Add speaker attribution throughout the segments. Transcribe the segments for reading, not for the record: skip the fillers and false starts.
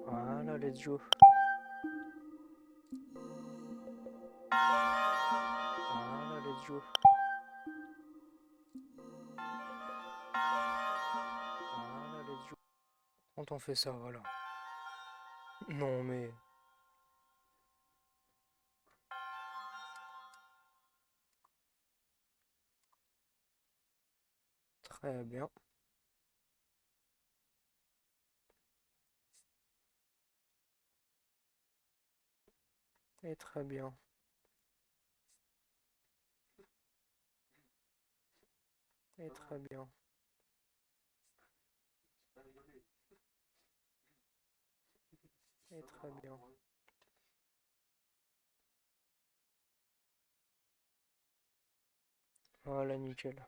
Speaker 1: Voilà, let's go. Voilà, let's go. Voilà, let's go. Quand on fait ça, voilà. Non, mais... Très bien. Et très bien. Et très bien. Et très bien. Voilà, nickel.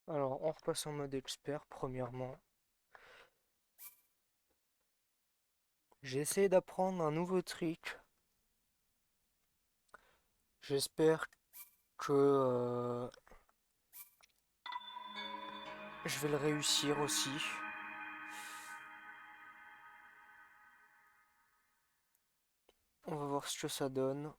Speaker 1: Alors, on repasse en mode expert, premièrement. J'ai essayé d'apprendre un nouveau trick. J'espère que je vais le réussir aussi. On va voir ce que ça donne.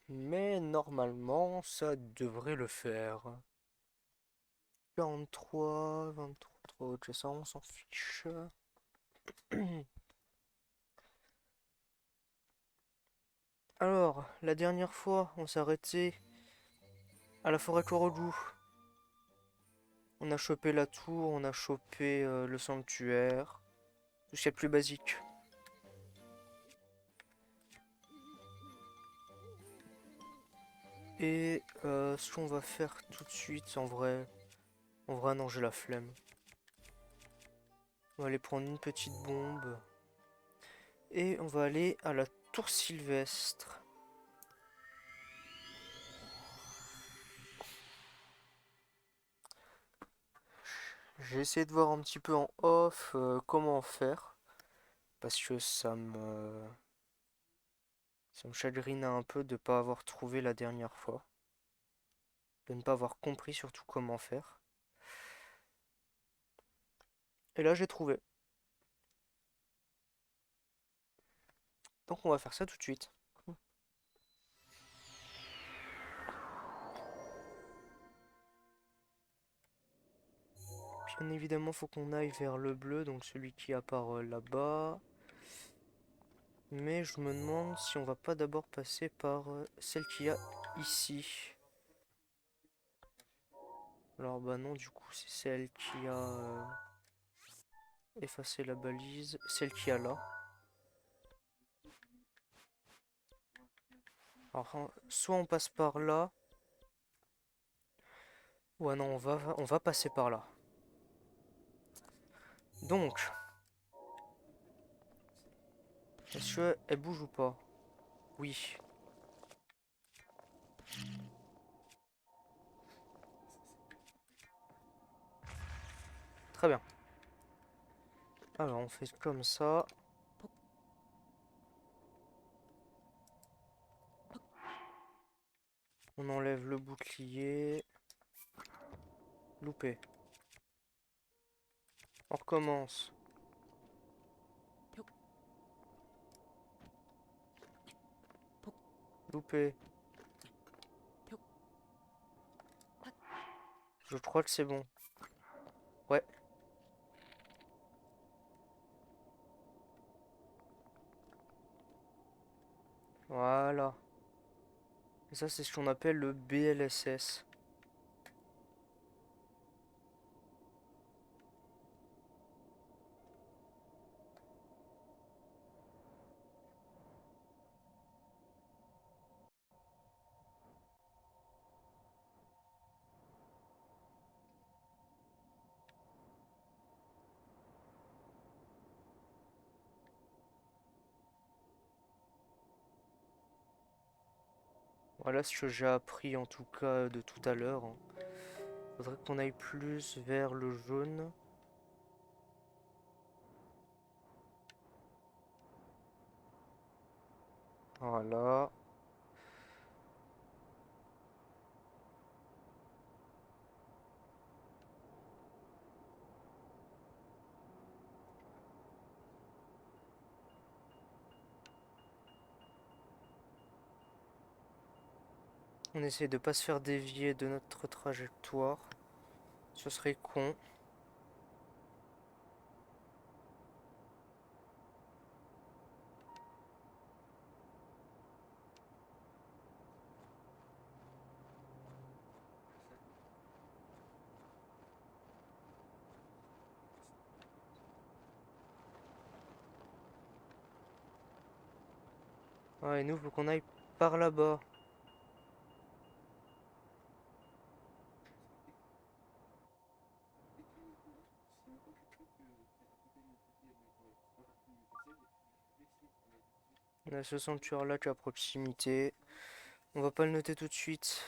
Speaker 1: Mais normalement, ça devrait le faire. 43, 23, ok, ça on s'en fiche. Alors, la dernière fois, on s'est arrêté à la forêt Korodou. On a chopé la tour, on a chopé le sanctuaire. Tout ce qui est plus basique. Et ce qu'on va faire tout de suite, en vrai non, j'ai la flemme. On va aller prendre une petite bombe. Et on va aller à la tour Sylvestre. J'ai essayé de voir un petit peu en off comment faire. Parce que ça me chagrine un peu de ne pas avoir trouvé la dernière fois. De ne pas avoir compris surtout comment faire. Et là j'ai trouvé. Donc on va faire ça tout de suite. Bien évidemment faut qu'on aille vers le bleu, donc celui qui apparaît là-bas. Mais je me demande si on va pas d'abord passer par celle qu'il y a ici. Alors bah non, du coup c'est celle qui a effacé la balise. Celle qui a là. Alors soit on passe par là. Ouais non, on va passer par là. Donc, est-ce qu'elle bouge ou pas? Oui. Très bien. Alors on fait comme ça. On enlève le bouclier. Loupé. On recommence. Loupé. Je crois que c'est bon. Ouais. Voilà. Et ça, c'est ce qu'on appelle le BLSS. Voilà ce que j'ai appris en tout cas de tout à l'heure, hein. Faudrait qu'on aille plus vers le jaune. Voilà. On essaie de pas se faire dévier de notre trajectoire. Ce serait con. Ouais, et nous, faut qu'on aille par là-bas. On a ce sanctuaire-là qui est à proximité. On va pas le noter tout de suite.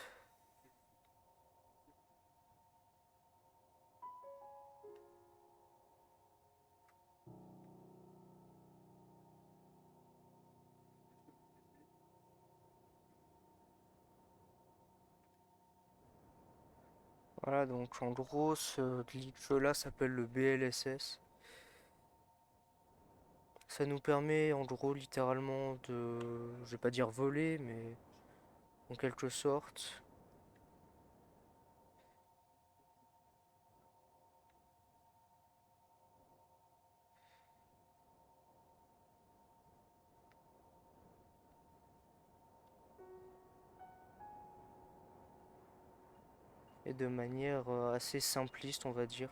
Speaker 1: Voilà, donc en gros, ce glitch-là s'appelle le BLSS. Ça nous permet, en gros, littéralement de... Je vais pas dire voler, mais en quelque sorte. Et de manière assez simpliste, on va dire.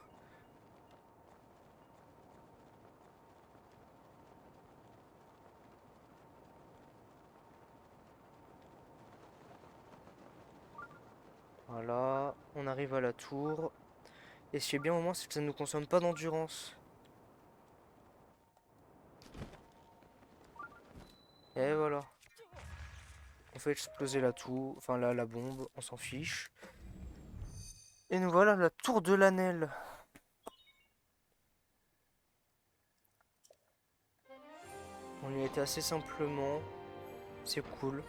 Speaker 1: Voilà, on arrive à la tour. Et ce qui est bien au moins, c'est que ça ne nous consomme pas d'endurance. Et voilà. On fait exploser la tour, enfin là, la bombe, on s'en fiche. Et nous voilà à la tour de l'Anel. On y a été assez simplement. C'est cool.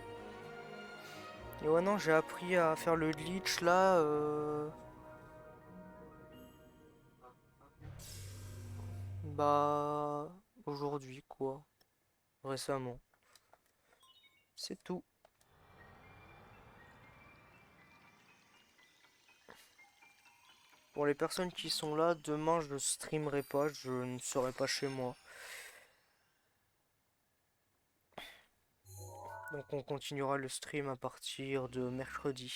Speaker 1: Et ouais, non, j'ai appris à faire le glitch là. Bah. Aujourd'hui, quoi. Récemment. C'est tout. Pour les personnes qui sont là, demain je streamerai pas, je ne serai pas chez moi. Donc on continuera le stream à partir de mercredi.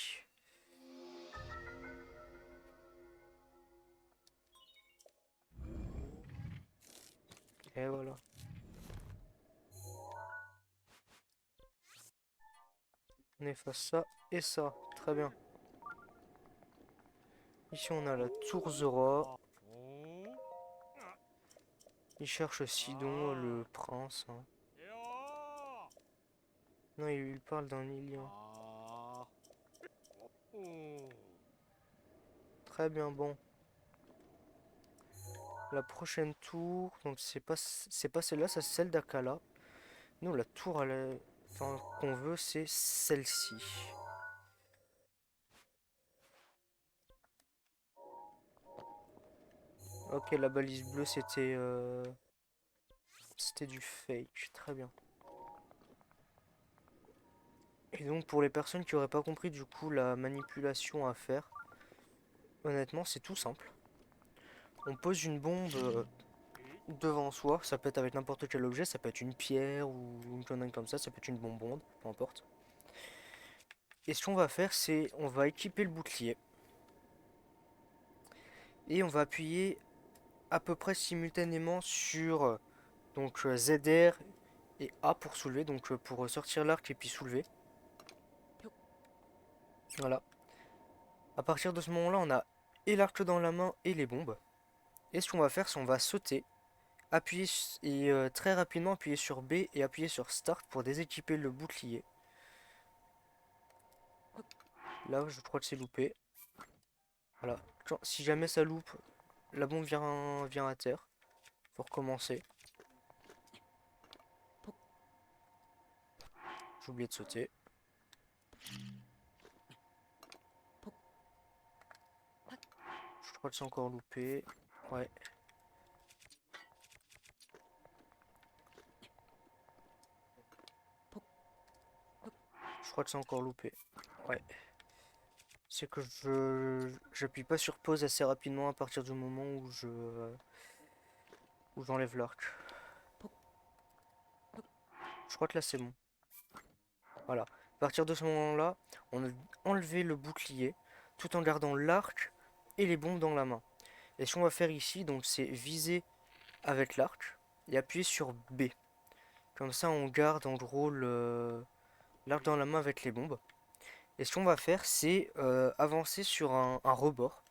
Speaker 1: Et voilà. On efface ça et ça. Très bien. Ici on a la tour Zora. Il cherche Sidon, le prince, hein. Non, il parle d'un Lilien. Très bien, bon. La prochaine tour, donc c'est pas celle-là, c'est celle d'Akala. Nous, la tour enfin, qu'on veut, c'est celle-ci. Ok, la balise bleue, c'était du fake. Très bien. Et donc, pour les personnes qui auraient pas compris du coup la manipulation à faire, honnêtement, c'est tout simple. On pose une bombe devant soi, ça peut être avec n'importe quel objet, ça peut être une pierre ou une connerie comme ça peut être une bonbonne, peu importe. Et ce qu'on va faire, c'est on va équiper le bouclier et on va appuyer à peu près simultanément sur donc ZR et A pour soulever, donc pour sortir l'arc et puis soulever. Voilà. À partir de ce moment-là, on a et l'arc dans la main et les bombes. Et ce qu'on va faire, c'est on va sauter, appuyer et très rapidement appuyer sur B et appuyer sur Start pour déséquiper le bouclier. Là, je crois que c'est loupé. Voilà. Si jamais ça loupe, la bombe vient à terre. Faut recommencer. J'ai oublié de sauter. Je crois que c'est encore loupé. Ouais. Je crois que c'est encore loupé. Ouais. C'est que j'appuie pas sur pause assez rapidement à partir du moment où j'enlève l'arc. Je crois que là c'est bon. Voilà. À partir de ce moment-là, on a enlevé le bouclier tout en gardant l'arc et les bombes dans la main. Et ce qu'on va faire ici, donc c'est viser avec l'arc et appuyer sur B. Comme ça on garde en gros l'arc dans la main avec les bombes. Et ce qu'on va faire, c'est avancer sur un rebord.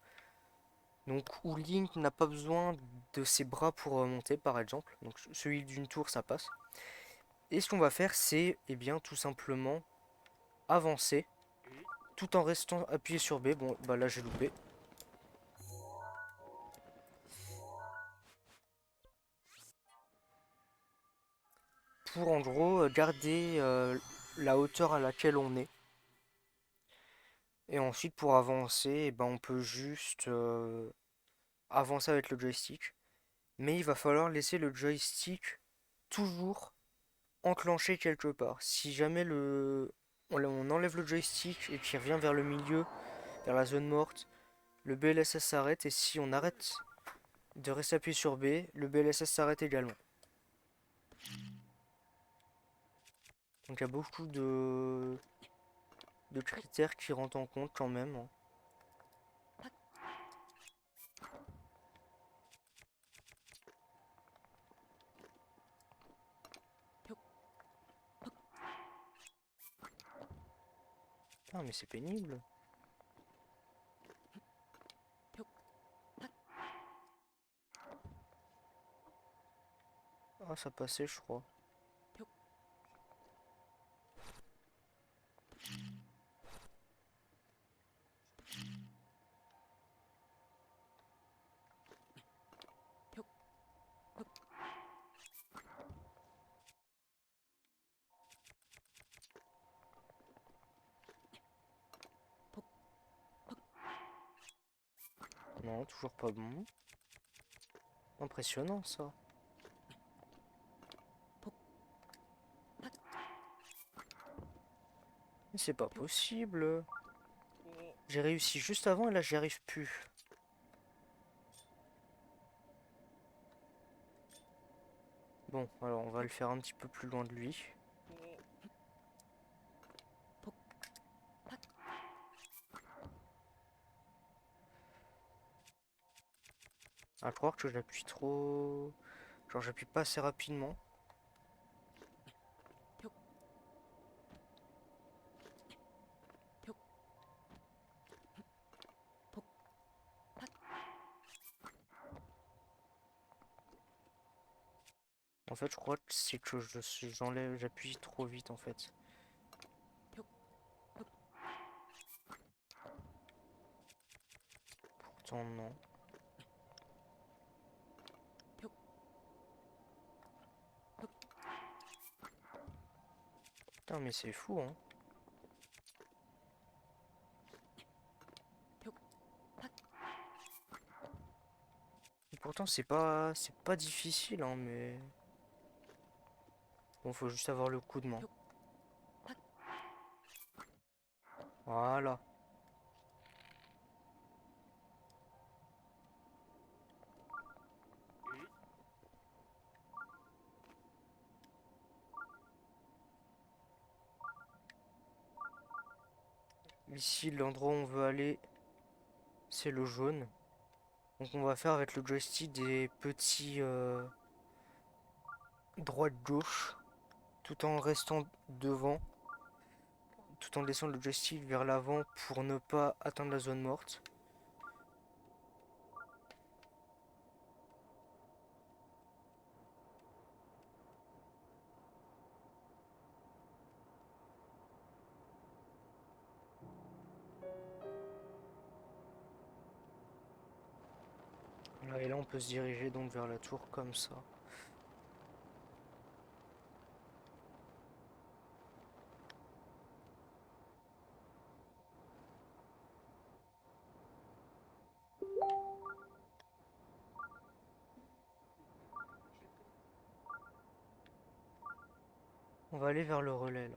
Speaker 1: Donc où Link n'a pas besoin de ses bras pour monter par exemple. Donc celui d'une tour ça passe. Et ce qu'on va faire c'est eh bien tout simplement avancer tout en restant appuyé sur B. Bon bah là j'ai loupé. Pour en gros garder la hauteur à laquelle on est. Et ensuite pour avancer, eh ben, on peut juste avancer avec le joystick. Mais il va falloir laisser le joystick toujours enclenché quelque part. Si jamais on enlève le joystick et qu'il revient vers le milieu, vers la zone morte, le BLSS s'arrête et si on arrête de rester appuyé sur B, le BLSS s'arrête également. Donc il y a beaucoup de critères qui rentrent en compte quand même. Ah mais c'est pénible. Ah ça passait je crois. Non, toujours pas bon. Impressionnant ça. Mais c'est pas possible. J'ai réussi juste avant et là j'y arrive plus. Bon, alors on va le faire un petit peu plus loin de lui. À croire que j'appuie trop... Genre j'appuie pas assez rapidement. En fait je crois que c'est que j'appuie trop vite en fait. Pourtant non. Putain mais c'est fou hein. Et pourtant c'est pas difficile hein mais... Bon faut juste avoir le coup de main. Voilà. Ici l'endroit où on veut aller c'est le jaune. Donc on va faire avec le joystick des petits droite-gauche tout en restant devant, tout en laissant le joystick vers l'avant pour ne pas atteindre la zone morte. Et là on peut se diriger donc vers la tour comme ça. On va aller vers le relais là.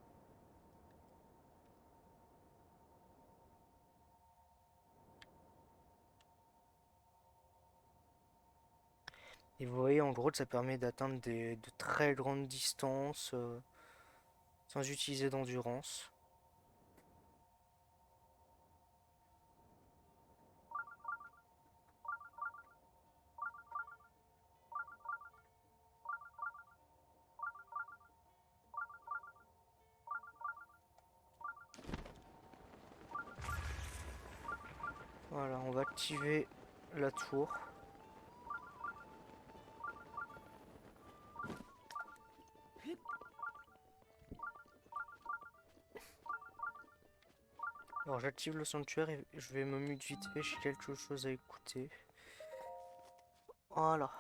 Speaker 1: Et vous voyez en gros ça permet d'atteindre de très grandes distances sans utiliser d'endurance. Voilà, on va activer la tour. Alors j'active le sanctuaire et je vais me mute vite fait, j'ai quelque chose à écouter. Voilà.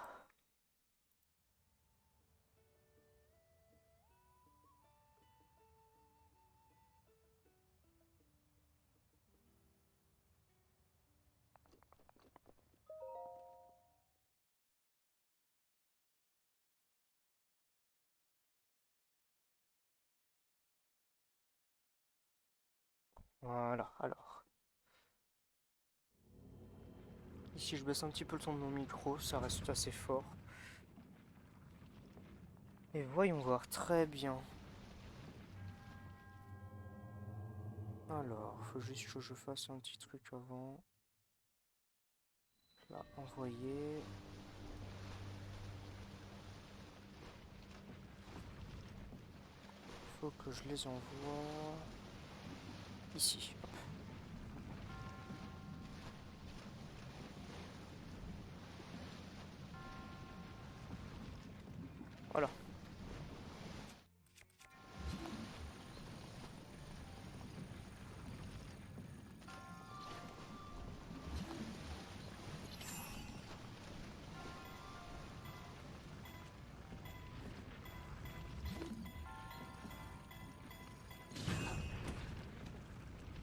Speaker 1: Voilà, alors. Ici je baisse un petit peu le son de mon micro, ça reste assez fort. Et voyons voir, très bien. Alors, faut juste que je fasse un petit truc avant. Là, envoyer. Faut que je les envoie ici. Hop. Voilà.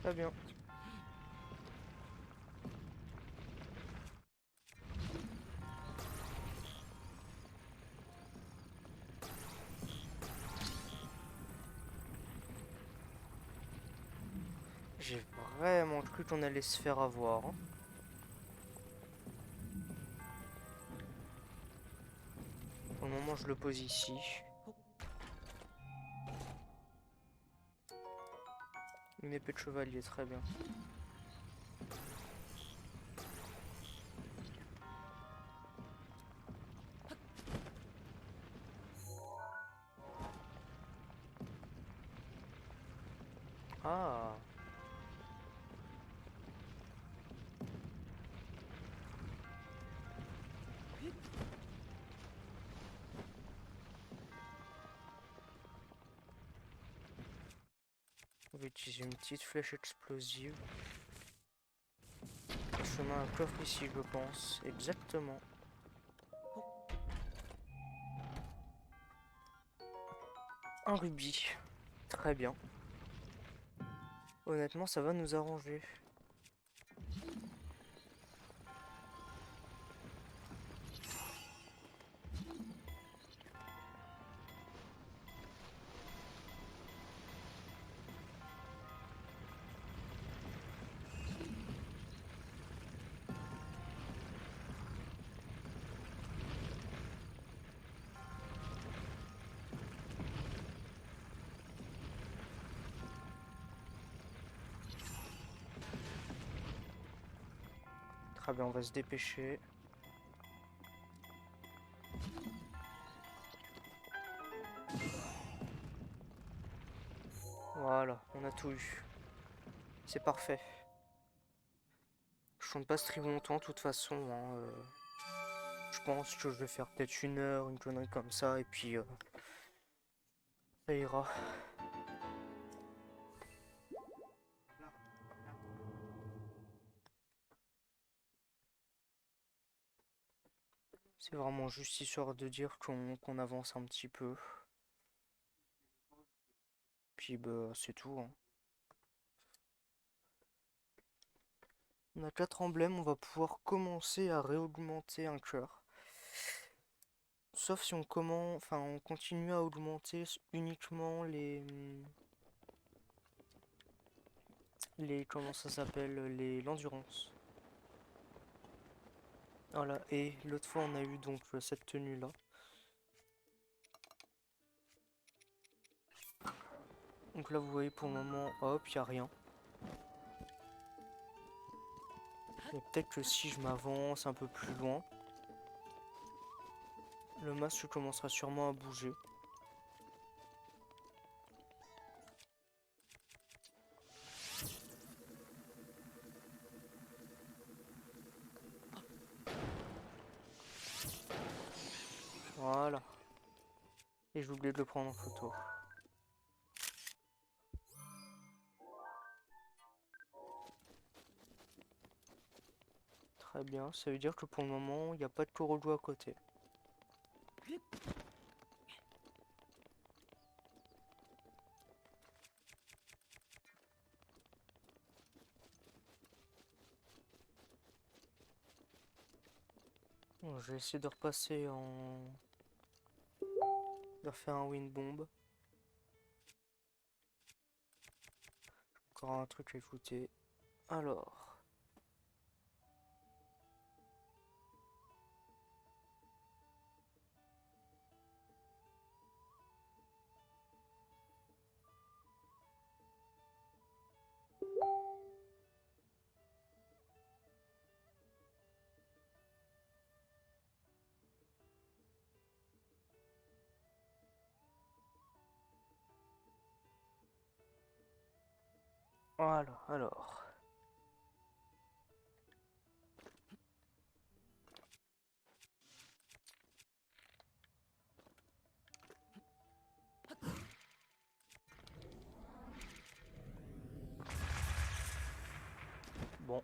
Speaker 1: Très bien. J'ai vraiment cru qu'on allait se faire avoir, hein. Pour le moment, je le pose ici. Une épée de chevalier, très bien. Ah. On va utiliser une petite flèche explosive. Chemin un coffre ici, je pense. Exactement. Un rubis. Très bien. Honnêtement, ça va nous arranger. Très bien, on va se dépêcher. Voilà, on a tout eu. C'est parfait. Je compte pas stream longtemps, de toute façon, hein, je pense que je vais faire peut-être 1 heure, une connerie comme ça, et puis ça ira. C'est vraiment juste histoire de dire qu'on avance un petit peu. Puis bah c'est tout, hein. On a 4 emblèmes, on va pouvoir commencer à réaugmenter un cœur. Sauf si on commence, enfin on continue à augmenter uniquement les comment ça s'appelle, les l'endurance. Voilà, et l'autre fois on a eu donc cette tenue là. Donc là vous voyez pour le moment, hop, y a rien. Mais peut-être que si je m'avance un peu plus loin, le masque commencera sûrement à bouger. Voilà. Et j'ai oublié de le prendre en photo. Très bien, ça veut dire que pour le moment, il n'y a pas de Kurojo à côté. Bon, je vais essayer de repasser en... de refaire un wind bomb. Encore un truc à écouter. Alors... Voilà, alors... Bon.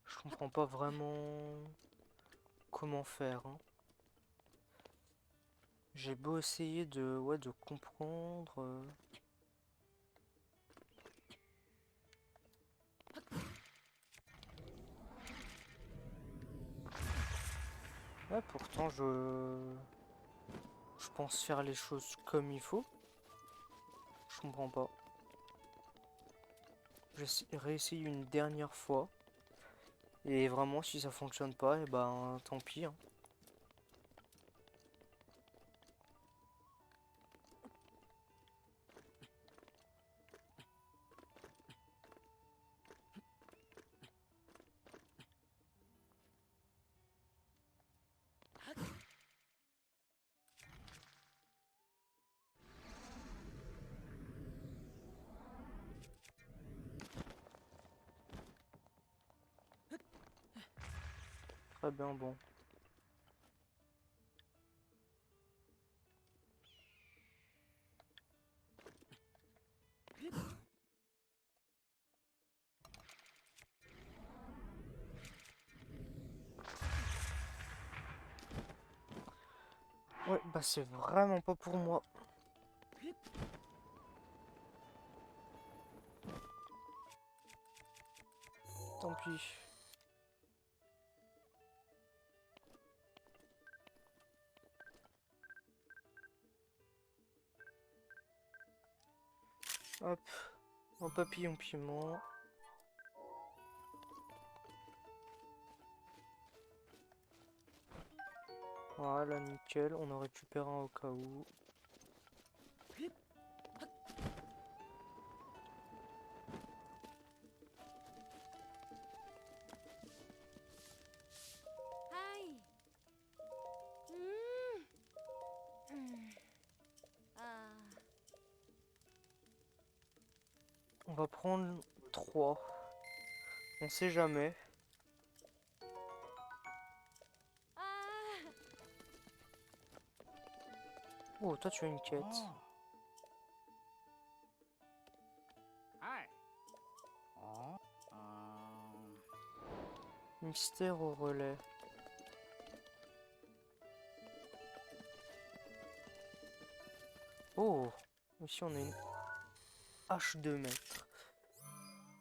Speaker 1: Je comprends pas vraiment comment faire, hein. J'ai beau essayer de, ouais, de comprendre... Ouais, pourtant je pense faire les choses comme il faut. Je comprends pas. Je vais réessayer une dernière fois. Et vraiment, si ça fonctionne pas, et ben tant pis, hein. Très bien, bon. Ouais, bah c'est vraiment pas pour moi. Tant pis. Hop, un papillon piment. Voilà, nickel. On en récupère un au cas où.
Speaker 2: Hi. Mm. Mm.
Speaker 1: On va prendre 3. On sait jamais.
Speaker 2: Ah.
Speaker 1: Oh, toi tu as une quête.
Speaker 3: Oh. Hi. Oh.
Speaker 1: Mystère au relais. Oh, ici on a une hache de maître.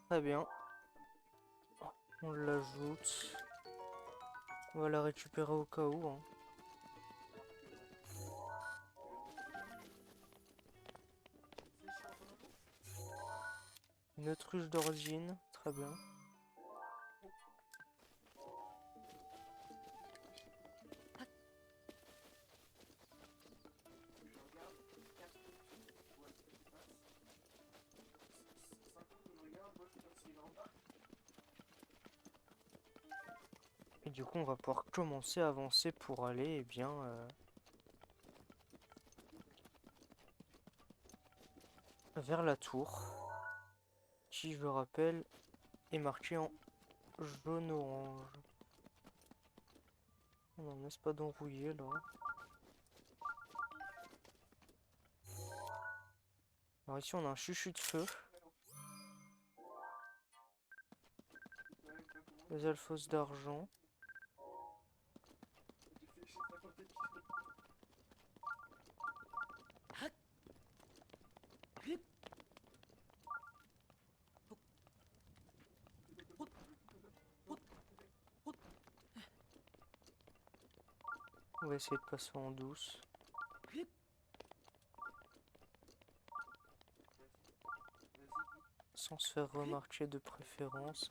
Speaker 1: Très bien. On l'ajoute. On va la récupérer au cas où, hein. Une autruche d'origine, très bien. Et du coup, on va pouvoir commencer à avancer pour aller, eh bien, vers la tour, qui, je le rappelle, est marquée en jaune-orange. On n'en laisse pas d'enrouiller, là. Alors ici, on a un chuchu de feu. Les alphos d'argent. On va essayer de passer en douce. Sans se faire remarquer de préférence.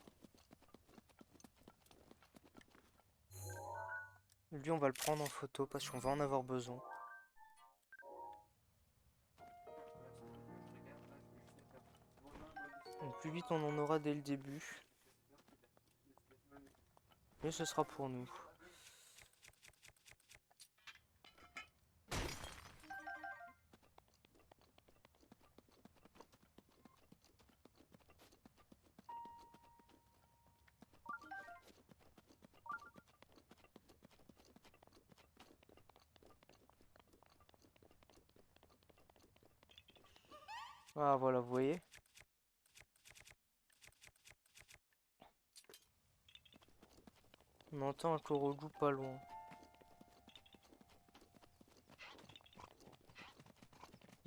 Speaker 1: Lui, on va le prendre en photo parce qu'on va en avoir besoin. Donc plus vite on en aura dès le début, mieux ce sera pour nous. Ah voilà, vous voyez. On entend un corolou pas loin.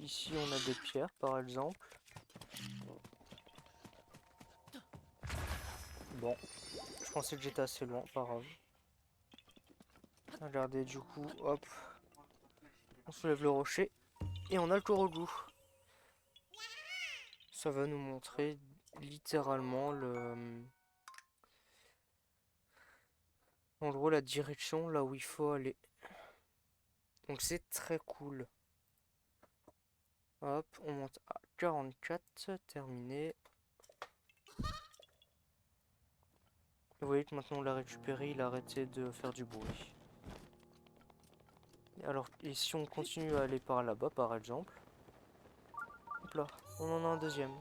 Speaker 1: Ici on a des pierres par exemple. Bon, je pensais que j'étais assez loin, pas grave. Regardez, du coup, hop. On soulève le rocher et on a le corolou. Ça va nous montrer littéralement en gros la direction là où il faut aller. Donc c'est très cool. Hop, on monte à 44, terminé. Vous voyez que maintenant on l'a récupéré, il a arrêté de faire du bruit. Alors, et si on continue à aller par là-bas, par exemple. Hop là, on en a un deuxième.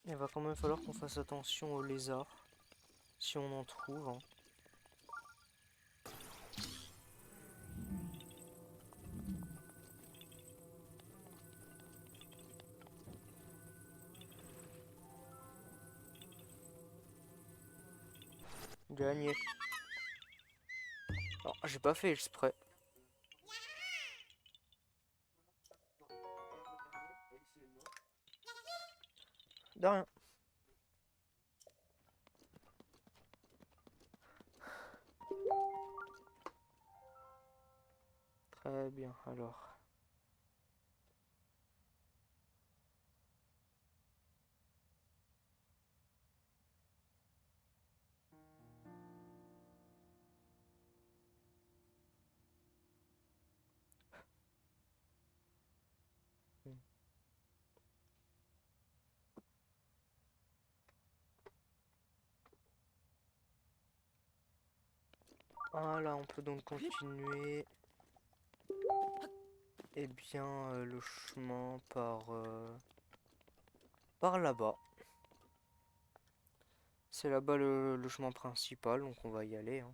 Speaker 1: Il va quand même falloir qu'on fasse attention aux lézards. Si on en trouve, hein. Gagné. Alors, j'ai pas fait exprès. De rien. Très bien, alors. Hmm. Voilà, on peut donc continuer. Eh bien, le chemin par là-bas. C'est là-bas le chemin principal, donc on va y aller, hein.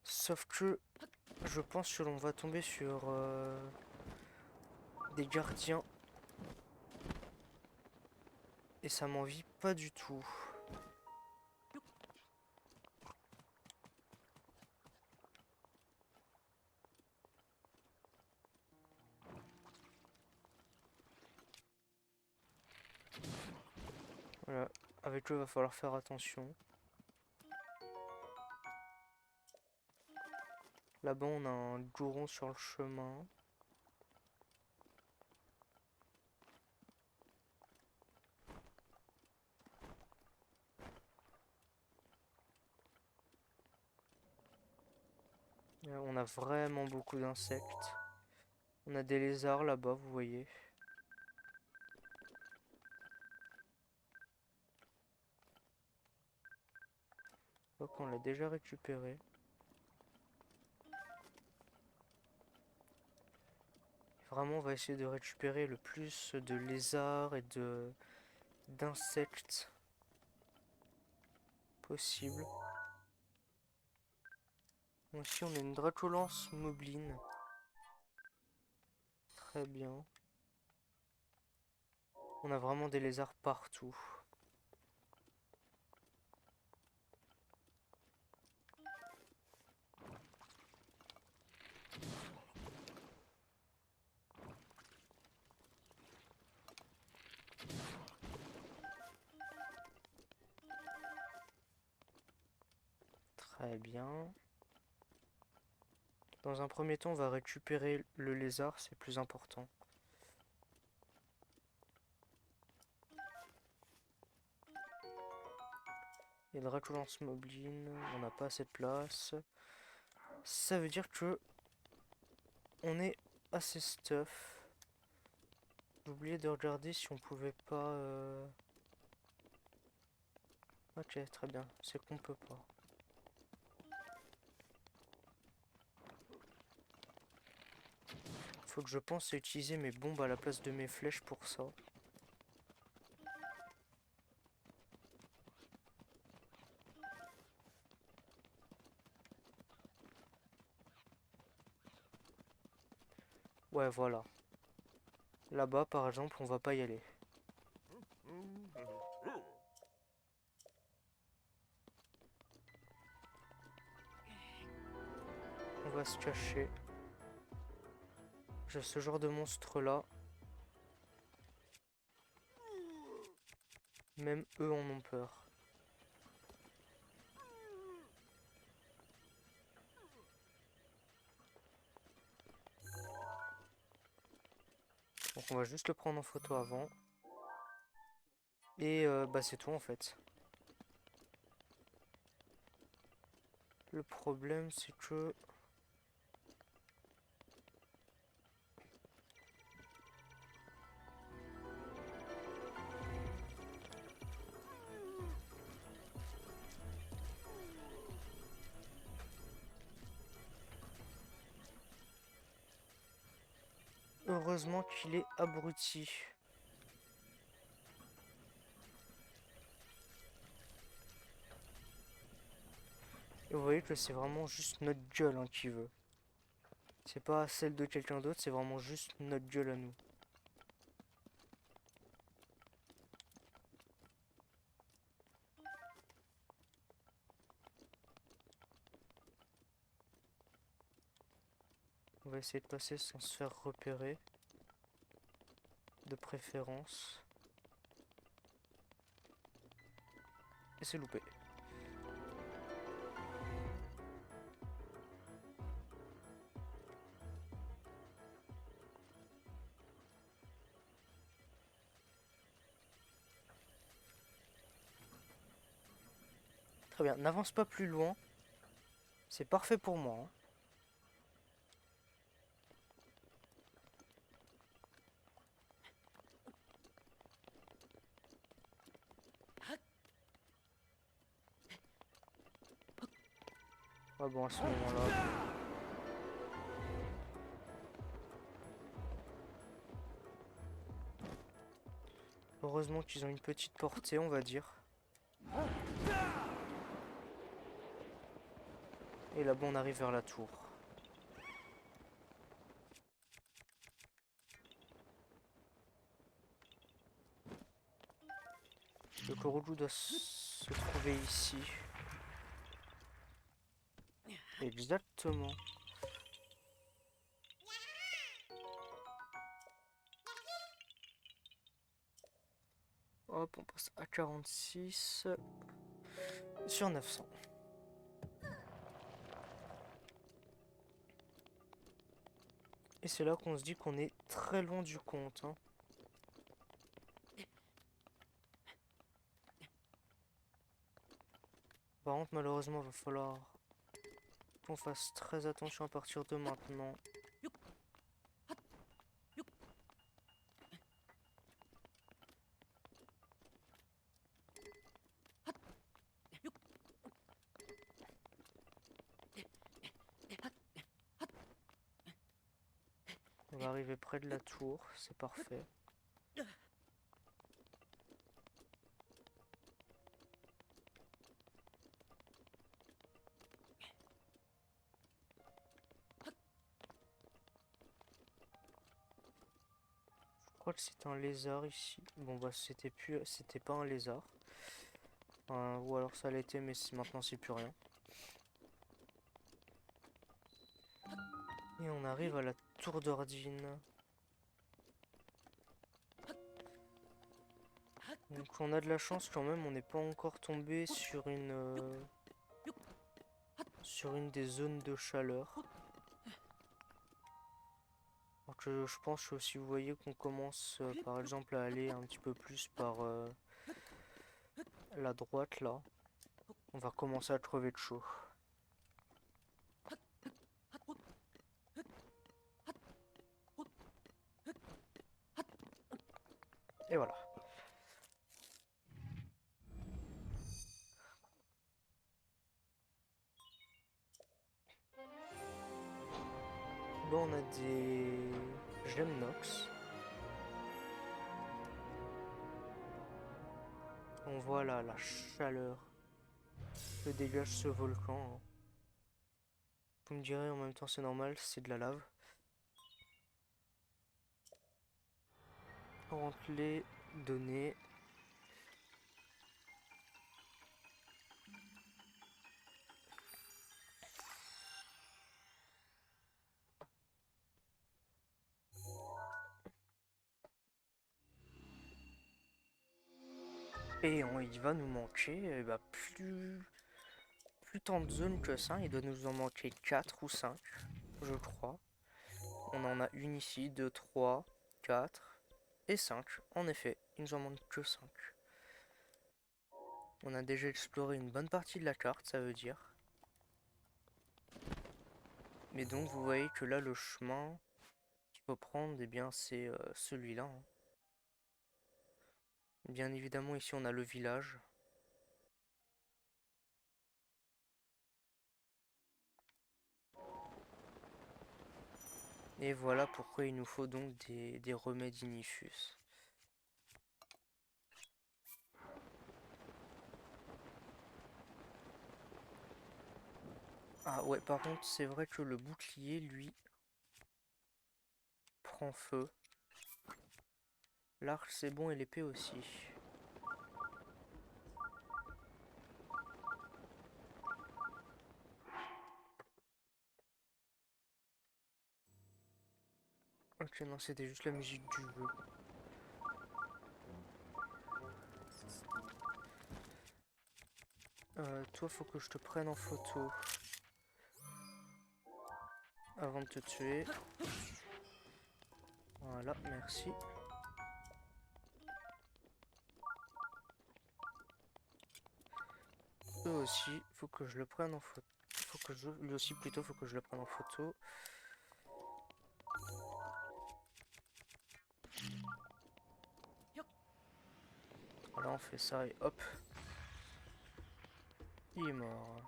Speaker 1: Sauf que je pense que l'on va tomber sur des gardiens. Et ça m'envie pas du tout. Voilà, avec eux, il va falloir faire attention. Là-bas, on a un goron sur le chemin. On a vraiment beaucoup d'insectes. On a des lézards là-bas, vous voyez. Donc on l'a déjà récupéré. Vraiment, on va essayer de récupérer le plus de lézards et de d'insectes possible. Ici, on a une Dracolance Moblin. Très bien. On a vraiment des lézards partout. Très bien. Dans un premier temps, on va récupérer le lézard, c'est plus important. Et Draculence Moblin, on n'a pas assez de place. Ça veut dire que on est assez stuff. J'ai oublié de regarder si on pouvait pas... Ok, très bien. C'est qu'on peut pas. Faut que je pense à utiliser mes bombes à la place de mes flèches pour ça. Ouais, voilà. Là-bas, par exemple, on va pas y aller. On va se cacher. J'ai ce genre de monstre-là. Même eux en ont peur. Donc on va juste le prendre en photo avant. Et bah c'est tout en fait. Le problème c'est que... Heureusement qu'il est abruti. Et vous voyez que c'est vraiment juste notre gueule hein, qui veut. C'est pas celle de quelqu'un d'autre, c'est vraiment juste notre gueule à nous. On va essayer de passer sans se faire repérer. De préférence. Et c'est loupé. Très bien, n'avance pas plus loin. C'est parfait pour moi. Hein. Ah bon, à ce moment-là... Heureusement qu'ils ont une petite portée, on va dire. Et là-bas, on arrive vers la tour. Le Korodou doit se trouver ici. Exactement. Hop, on passe à 46 sur 900. Et c'est là qu'on se dit qu'on est très loin du compte, hein. Par contre, malheureusement, il va falloir qu'on fasse très attention à partir de maintenant. On va arriver près de la tour, c'est parfait. Je crois que c'est un lézard ici. Bon bah c'était pas un lézard. Ou alors ça l'était mais maintenant c'est plus rien. Et on arrive à la tour d'Ordine. Donc on a de la chance quand même, on n'est pas encore tombé sur une des zones de chaleur. Donc je pense que si vous voyez qu'on commence par exemple à aller un petit peu plus par la droite là, on va commencer à crever de chaud. Et voilà. Là on a des gemmes nox. On voit là la chaleur que dégage ce volcan, hein. Vous me direz en même temps c'est normal, c'est de la lave. On rentre les données. Et il va nous manquer bah, plus tant de zones que ça. Il doit nous en manquer 4 ou 5, je crois. On en a une ici, 2, 3, 4 et 5. En effet, il nous en manque que 5. On a déjà exploré une bonne partie de la carte, ça veut dire. Mais donc vous voyez que là le chemin qu'il faut prendre, eh bien c'est celui-là, hein. Bien évidemment ici on a le village. Et voilà pourquoi il nous faut donc des remèdes Inifus. Ah ouais, par contre c'est vrai que le bouclier lui prend feu. L'arc c'est bon et l'épée aussi. Ok, non, c'était juste la musique du jeu. Toi, faut que je te prenne en photo avant de te tuer. Voilà, merci. Eux aussi, faut que je le prenne en photo. Lui aussi plutôt, faut que je le prenne en photo. Voilà, on fait ça et hop. Il est mort.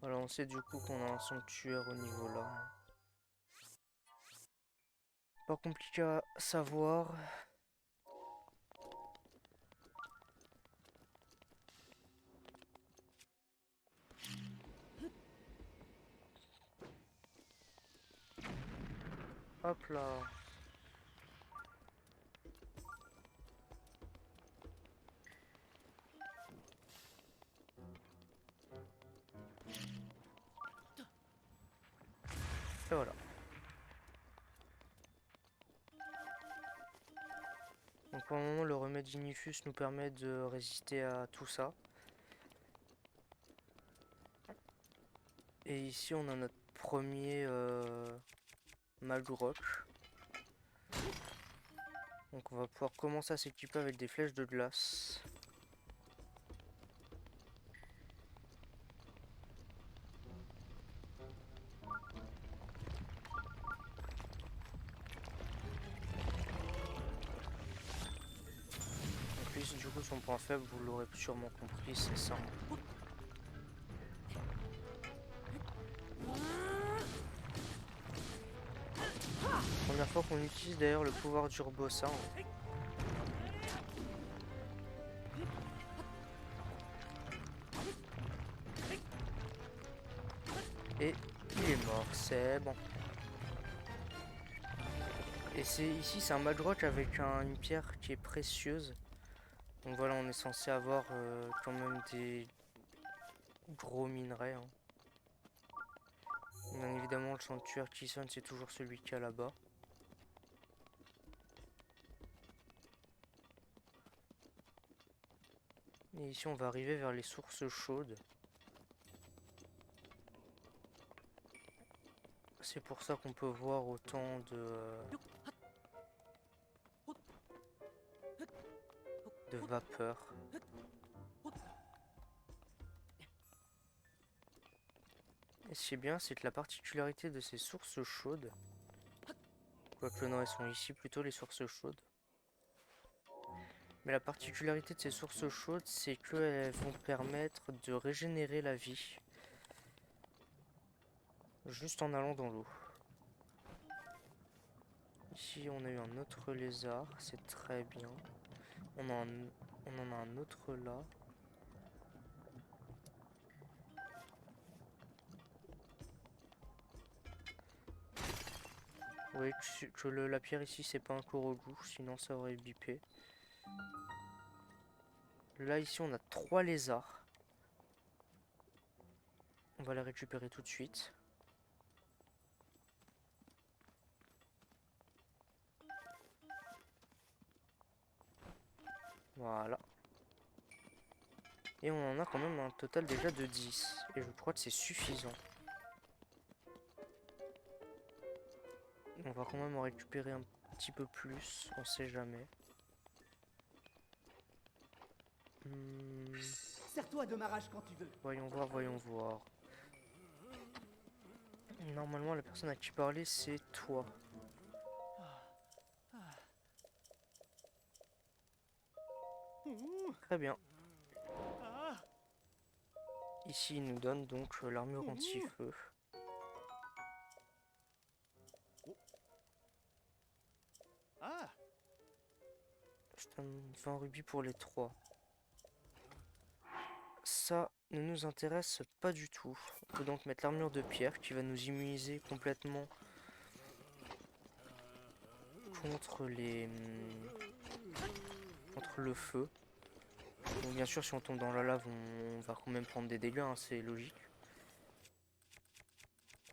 Speaker 1: Voilà, on sait du coup qu'on a un sanctuaire au niveau là. Pas compliqué à savoir. Hop là. Et voilà. Donc pour le moment, le remède Ignifus nous permet de résister à tout ça. Et ici, on a notre premier Magrock. Donc on va pouvoir commencer à s'équiper avec des flèches de glace. Donc lui, du coup, son point faible, vous l'aurez sûrement compris, c'est ça. Première fois qu'on utilise d'ailleurs le pouvoir d'Urbosa. Et il est mort, c'est bon. Et ici c'est un Madrock avec une pierre qui est précieuse. Donc voilà, on est censé avoir quand même des gros minerais. Hein. Bien évidemment, le sanctuaire qui sonne, c'est toujours celui qu'il y a là-bas. Et ici, on va arriver vers les sources chaudes. C'est pour ça qu'on peut voir autant de vapeur. Et ce qui est bien, c'est que la particularité de ces sources chaudes, quoique non, elles sont ici plutôt les sources chaudes. Mais la particularité de ces sources chaudes, c'est qu'elles vont permettre de régénérer la vie. Juste en allant dans l'eau. Ici, on a eu un autre lézard, c'est très bien. On en a un autre là. Oui, la pierre ici, c'est pas un Korogu, sinon ça aurait bipé. Là, ici, on a 3 lézards. On va les récupérer tout de suite. Voilà. Et on en a quand même un total déjà de 10. Et je crois que c'est suffisant. On va quand même en récupérer un petit peu plus, on sait jamais.
Speaker 3: Serre-toi de ma rage quand tu veux.
Speaker 1: Voyons voir, voyons voir. Normalement, la personne à qui parler, c'est toi. Très bien. Ici, il nous donne donc l'armure anti-feu. C'est un 20 rubis pour les 3. Ça ne nous intéresse pas du tout. On peut donc mettre l'armure de pierre qui va nous immuniser complètement contre contre le feu. Donc bien sûr, si on tombe dans la lave, on va quand même prendre des dégâts, hein, c'est logique.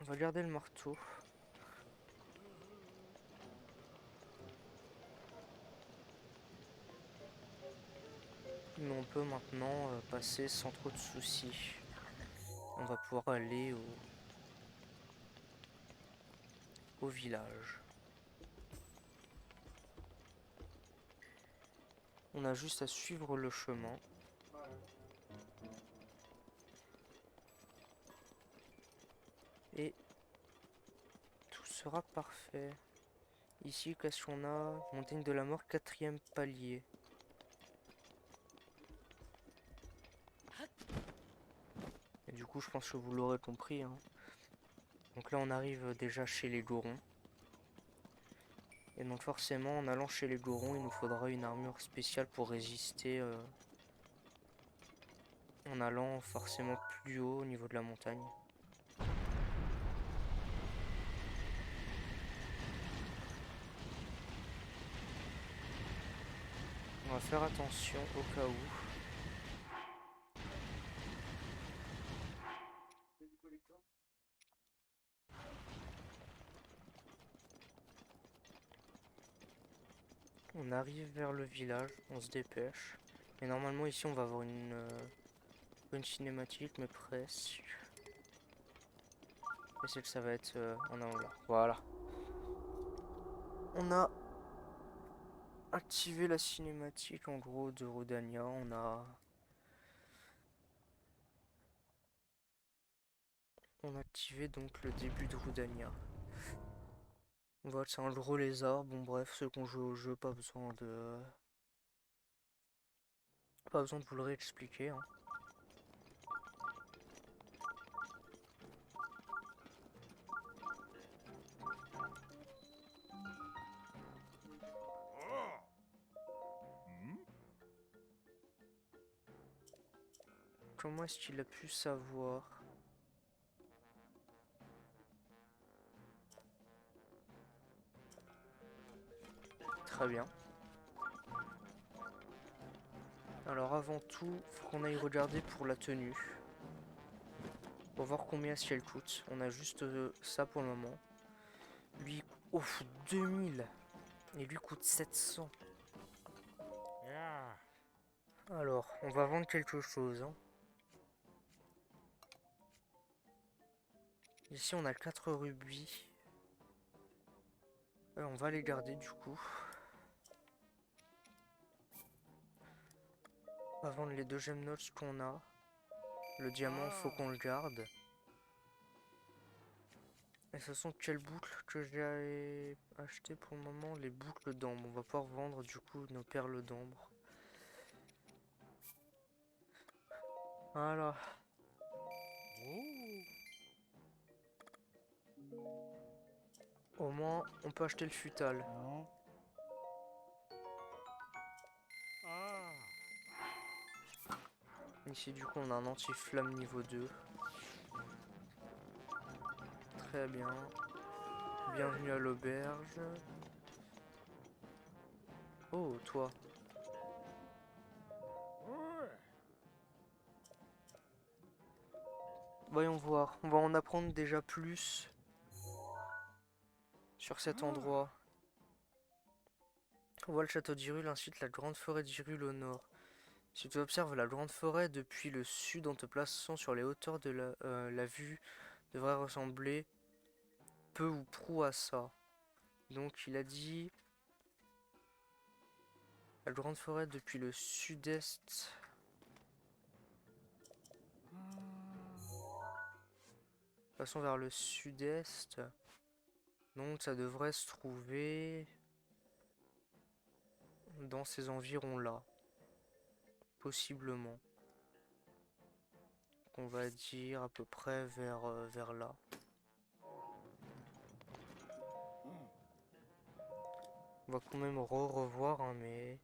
Speaker 1: On va garder le marteau. Mais on peut maintenant passer sans trop de soucis. On va pouvoir aller au village. On a juste à suivre le chemin. Et tout sera parfait. Ici, qu'est-ce qu'on a? Montagne de la mort, 4e palier. Et du coup, je pense que vous l'aurez compris. Hein. Donc là, on arrive déjà chez les Gorons. Et donc forcément, en allant chez les Gorons, il nous faudra une armure spéciale pour résister. En allant forcément plus haut au niveau de la montagne. On va faire attention au cas où. On arrive vers le village, on se dépêche. Et normalement ici on va avoir une cinématique, mais presque. Et c'est que ça va être en avant là. Voilà. On a activé la cinématique en gros de Rodania. On a activé donc le début de Rodania. Voilà, c'est un gros lézard. Bon bref, ceux qui ont joué au jeu, pas besoin de vous le réexpliquer, hein. Comment est-ce qu'il a pu savoir? Très bien. Alors avant tout, faut qu'on aille regarder pour la tenue. Pour voir combien est-ce qu'elle coûte. On a juste ça pour le moment. Lui, oh, 2000. Et lui coûte 700. Alors, on va vendre quelque chose, hein. Ici, on a 4 rubis. On va les garder du coup. On va vendre les 2 gem notes qu'on a. Le diamant, faut qu'on le garde. Et ce sont quelles boucles que j'ai acheté pour le moment? Les boucles d'ambre. On va pouvoir vendre du coup nos perles d'ambre. Voilà. Au moins, on peut acheter le futal. Ici, du coup, on a un anti-flamme niveau 2. Très bien. Bienvenue à l'auberge. Oh, toi. Voyons voir. On va en apprendre déjà plus sur cet endroit. On voit le château d'Hyrule, ensuite la grande forêt d'Hyrule au nord. Si tu observes la grande forêt depuis le sud en te plaçant sur les hauteurs de la vue devrait ressembler peu ou prou à ça. Donc il a dit la grande forêt depuis le sud-est. Passons vers le sud-est. Donc ça devrait se trouver dans ces environs-là. Possiblement. On va dire à peu près vers là. On va quand même revoir, hein, mais...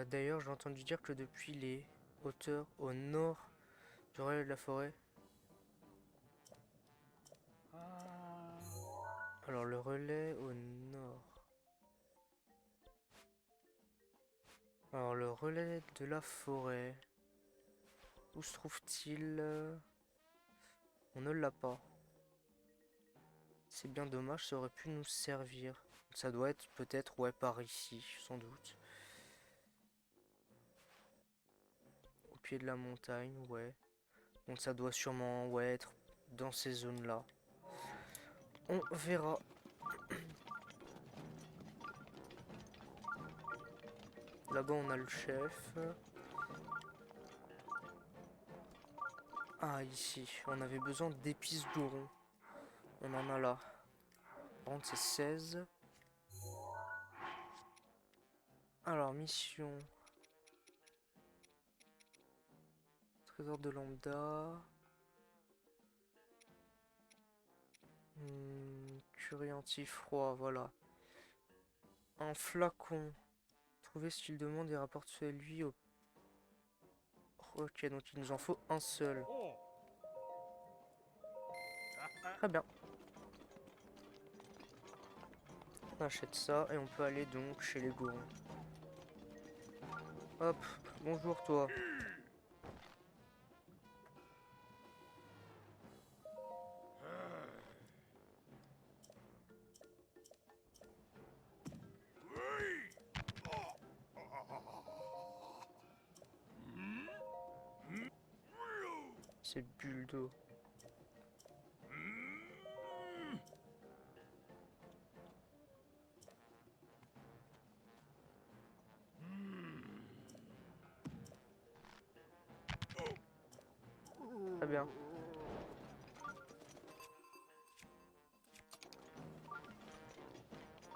Speaker 1: D'ailleurs, j'ai entendu dire que depuis les hauteurs au nord du relais de la forêt... Alors, le relais au nord... Alors, le relais de la forêt... Où se trouve-t-il? On ne l'a pas. C'est bien dommage, ça aurait pu nous servir. Ça doit être peut-être, ouais, par ici, sans doute. Au pied de la montagne, ouais. Donc ça doit sûrement, ouais, être dans ces zones-là. On verra. Là-bas, on a le chef. Ah, ici, on avait besoin d'épices d'Oron. On en a là. Par contre, c'est 16. Alors, mission. Trésor de lambda. Curie anti-froid, voilà. Un flacon. Trouver ce qu'il demande et rapporte celui au... Ok, donc il nous en faut un seul. Très bien. On achète ça et on peut aller donc chez les gourons. Hop, bonjour toi. C'est bulle d'eau. Très bien.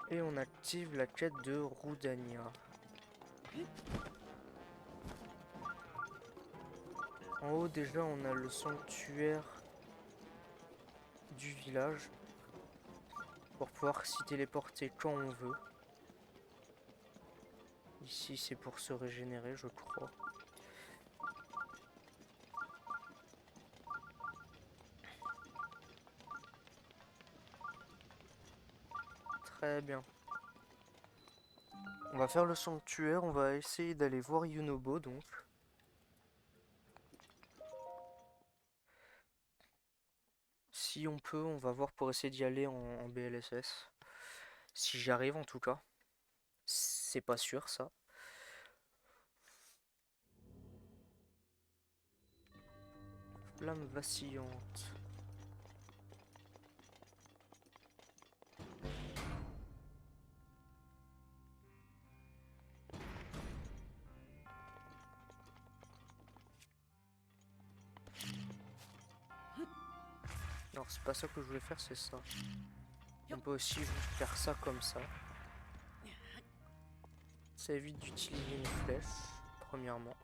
Speaker 1: Et on active la quête de Roudania. En haut déjà on a le sanctuaire du village pour pouvoir s'y téléporter quand on veut. Ici c'est pour se régénérer je crois. Très bien. On va faire le sanctuaire, on va essayer d'aller voir Yunobo donc. Si on peut, on va voir pour essayer d'y aller en BLSS. Si j'y arrive en tout cas. C'est pas sûr ça. Flamme vacillante. Non, c'est pas ça que je voulais faire, c'est ça. On peut aussi juste faire ça comme ça. Ça évite d'utiliser une flèche, premièrement.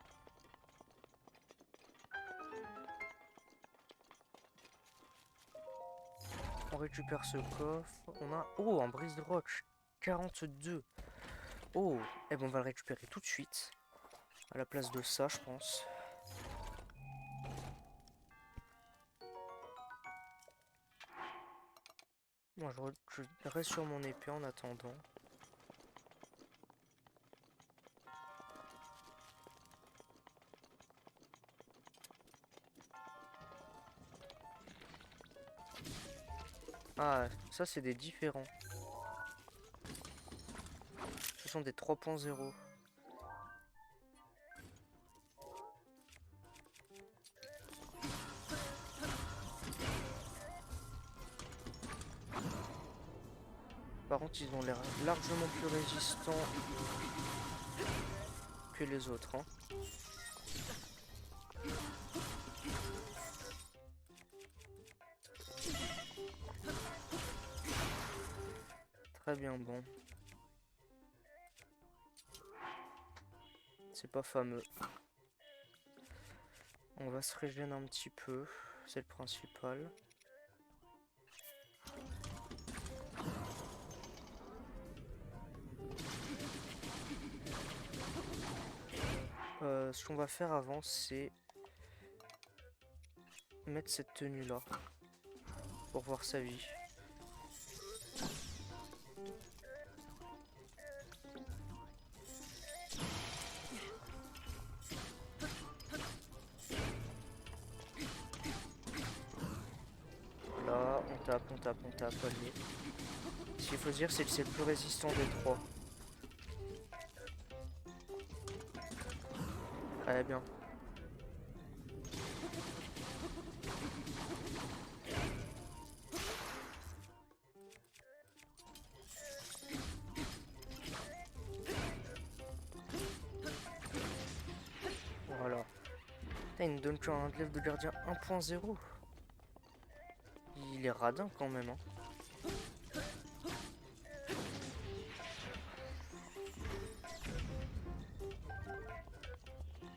Speaker 1: On récupère ce coffre. On a... Oh, un brise de roche. 42. Oh, eh ben on va le récupérer tout de suite. À la place de ça, je pense. Moi, je reste sur mon épée en attendant. Ah, ça c'est des différents. Ce sont des 3.0. Par contre, ils ont l'air largement plus résistants que les autres, hein. Très bien, bon. C'est pas fameux. On va se régénérer un petit peu, c'est le principal. Ce qu'on va faire avant, c'est mettre cette tenue là pour voir sa vie. Là, on tape, on tape, on tape, allez. Ce qu'il faut dire, c'est que c'est le plus résistant des trois. Très bien. Voilà. Putain, il nous donne qu'un glaive de gardien 1.0. Il est radin quand même, hein.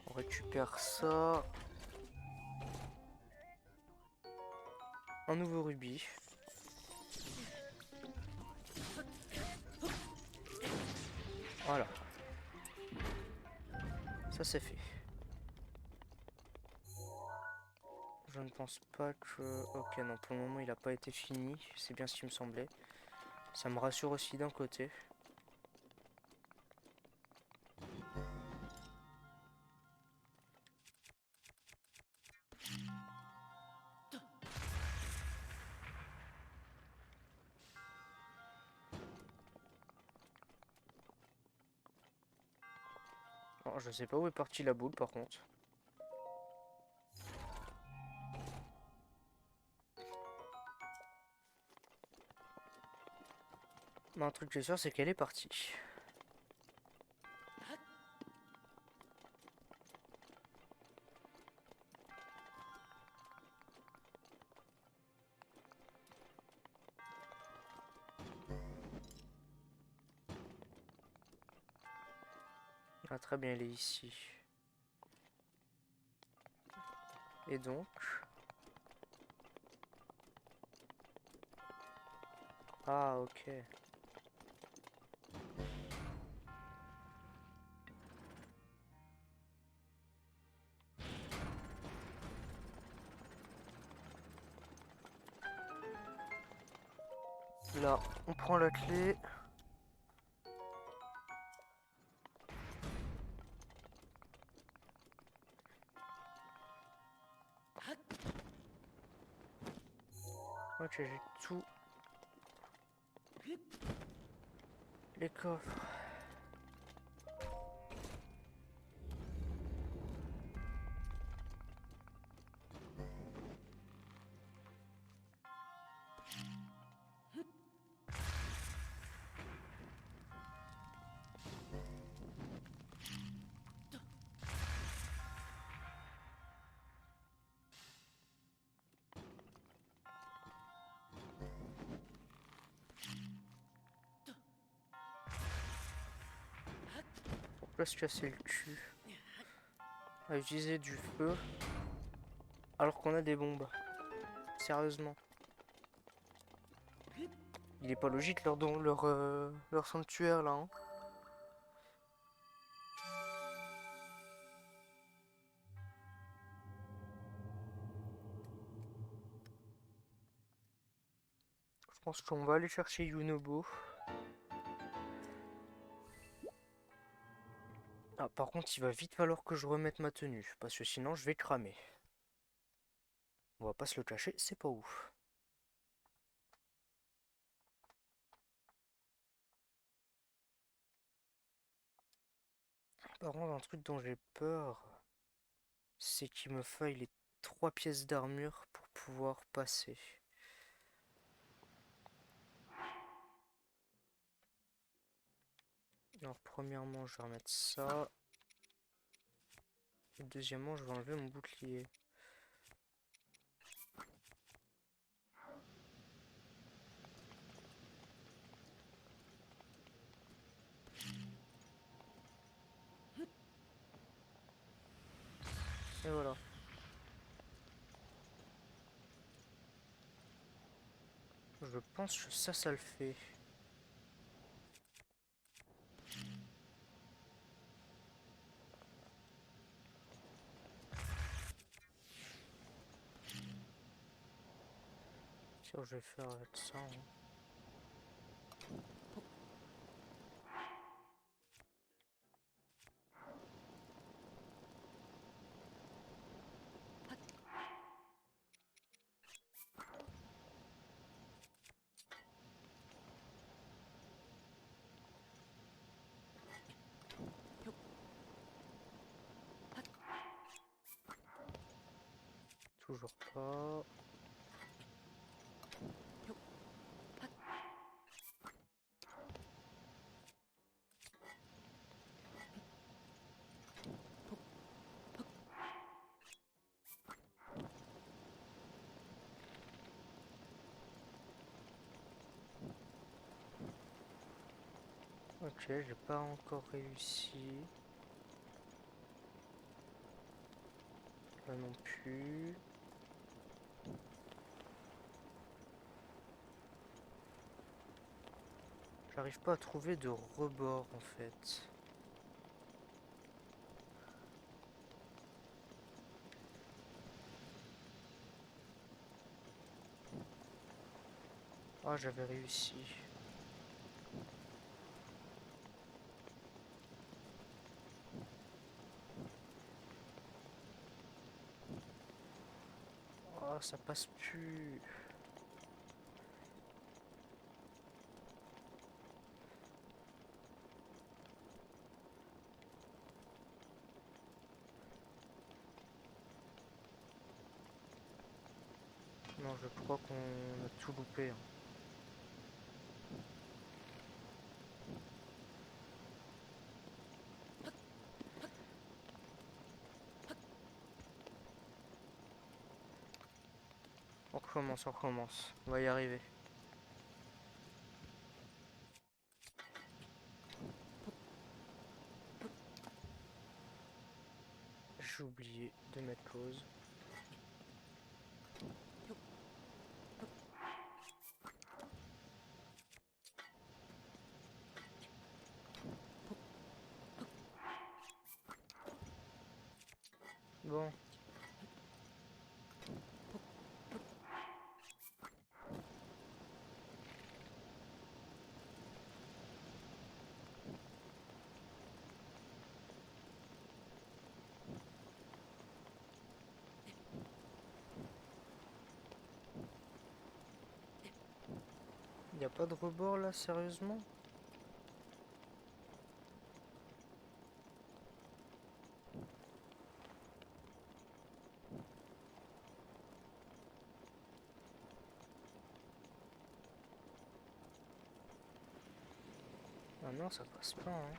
Speaker 1: On récupère ça. Un nouveau rubis. Voilà. Ça c'est fait. Je ne pense pas que... Ok, non, pour le moment il n'a pas été fini. C'est bien ce qui me semblait. Ça me rassure aussi d'un côté. Oh, je sais pas où est partie la boule par contre. Mais un truc qui est sûr, c'est qu'elle est partie. Ah très bien, elle est ici. Et donc... Ah ok. Là, on prend la clé. Ok, j'ai tout. Les coffres. Pourquoi se casser le cul à utiliser du feu alors qu'on a des bombes? Sérieusement. Il est pas logique leur sanctuaire là, hein. Je pense qu'on va aller chercher Yunobo. Ah, par contre, il va vite falloir que je remette ma tenue, parce que sinon je vais cramer. On va pas se le cacher, c'est pas ouf. Par contre, un truc dont j'ai peur, c'est qu'il me faille les 3 pièces d'armure pour pouvoir passer. Alors, premièrement, je vais remettre ça. Deuxièmement, je vais enlever mon bouclier. Et voilà. Je pense que ça le fait. Sûr, je vais faire avec ça, hein. Toujours pas. Ok, j'ai pas encore réussi. Là non plus. J'arrive pas à trouver de rebord en fait. Ah, j'avais réussi. ça passe plus. Non, je crois qu'on a tout loupé, hein. On recommence, on recommence. On va y arriver. J'ai oublié de mettre pause. Bon. Y a pas de rebord là, sérieusement? Ah non, ça passe pas, hein.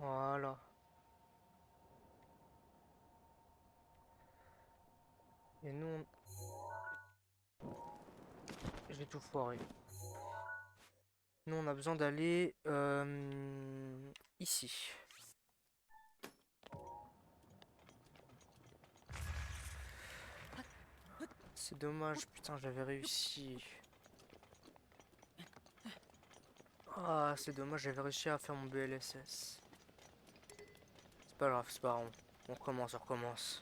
Speaker 1: Voilà. Et nous, j'ai tout foiré. Nous, on a besoin d'aller ici. C'est dommage, putain, j'avais réussi. Ah, c'est dommage, j'avais réussi à faire mon BLSS. C'est pas grave, c'est pas grave. On recommence, on recommence.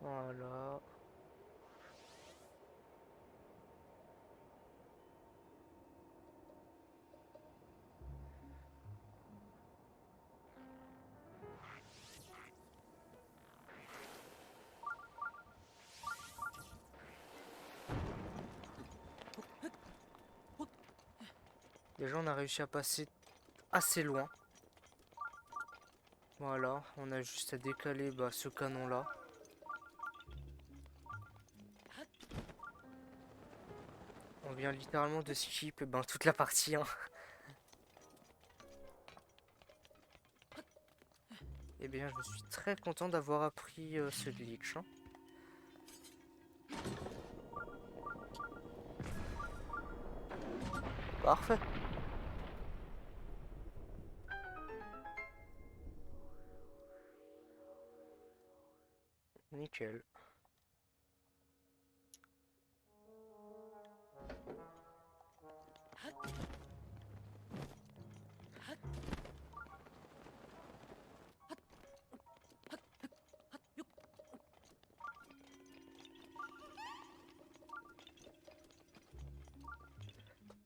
Speaker 1: Voilà. Déjà, on a réussi à passer assez loin. Voilà, on a juste à décaler ce canon-là. On vient littéralement de skip toute la partie, hein. Eh bien, je suis très content d'avoir appris ce glitch, hein. Parfait. Nickel.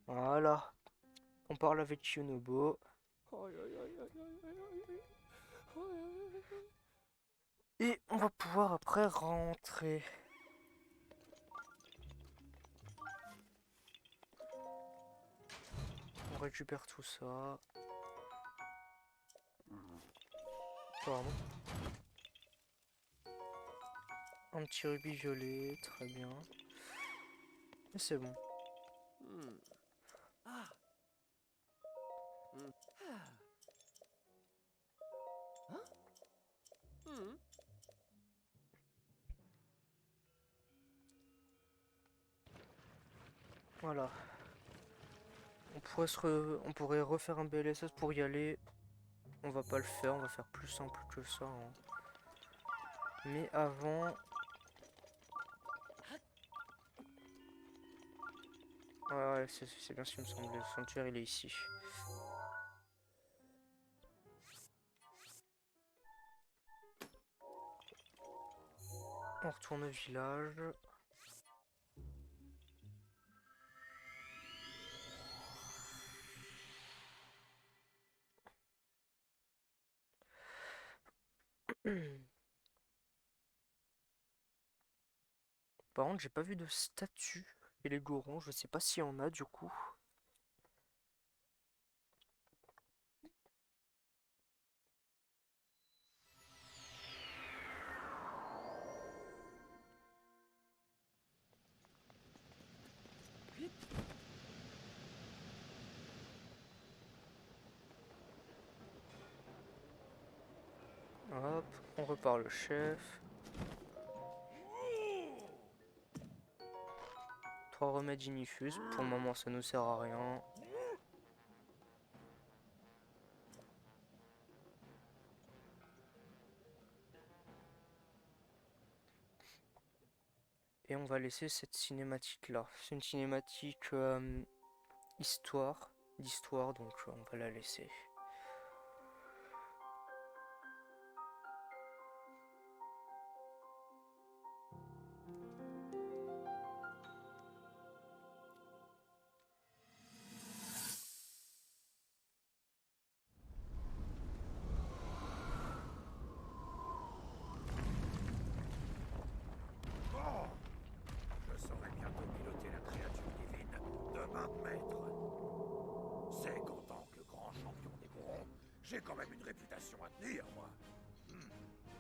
Speaker 1: Voilà. On parle avec Yunobo. Et on va pouvoir après rentrer. On récupère tout ça. Pardon. Un petit rubis violet, très bien. Et c'est bon. Voilà. On pourrait refaire un BLSS pour y aller. On va pas le faire, on va faire plus simple que ça, hein. Mais avant... Ouais, c'est bien ce qui me semblait. Le sanctuaire, il est ici. On retourne au village. Par contre, j'ai pas vu de statue. Et les gorons, je sais pas s'il y en a du coup. Hop, on repart le chef. 3 remèdes inifus. Pour le moment, ça nous sert à rien. Et on va laisser cette cinématique là. C'est une cinématique d'histoire, donc on va la laisser.
Speaker 4: Bon, je saurai bientôt piloter la créature divine de 20 mètres. C'est qu'en tant que grand champion des Gorons, j'ai quand même une réputation à tenir, moi.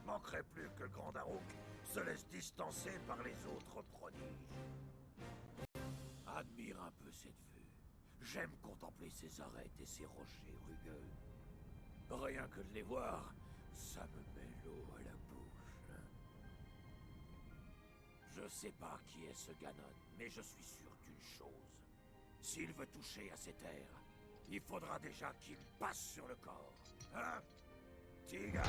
Speaker 4: Manquerait plus que le grand Daruk se laisse distancer par les autres prodiges. Admire un peu cette vue. J'aime contempler ces arêtes et ces rochers rugueux. Rien que de les voir, ça me met l'eau à la bouche. Je sais pas qui est ce Ganon, mais je suis sûr d'une chose. S'il veut toucher à ces terres, il faudra déjà qu'il me passe sur le corps. Hein, Tiga?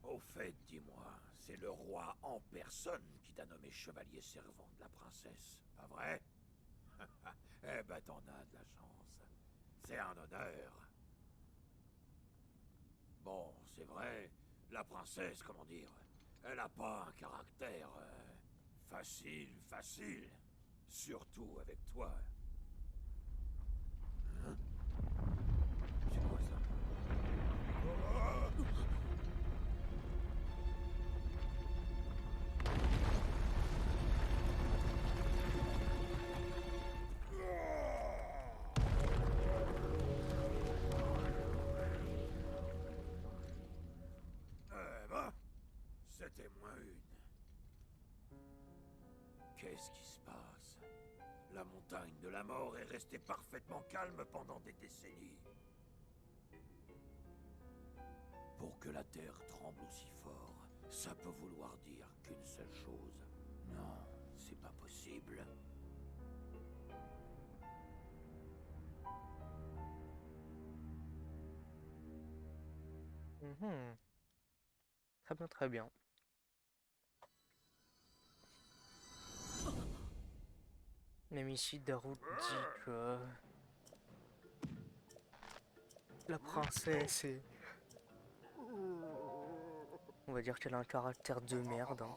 Speaker 4: Au fait, dis-moi, c'est le roi en personne qui t'a nommé chevalier servant de la princesse, pas vrai? Eh ben t'en as de la chance. C'est un honneur. Bon, c'est vrai, la princesse, comment dire, elle a pas un caractère facile. Surtout avec toi. Hein? C'est quoi ça? Eh ben, c'était moins une. Qu'est-ce qui se passe? La montagne de la mort est restée parfaitement calme pendant des décennies. Pour que la terre tremble aussi fort, ça peut vouloir dire qu'une seule chose. Non, c'est pas possible.
Speaker 1: Mhm. Très bien, très bien. Même ici, Daruk dit que la princesse est... On va dire qu'elle a un caractère de merde, hein.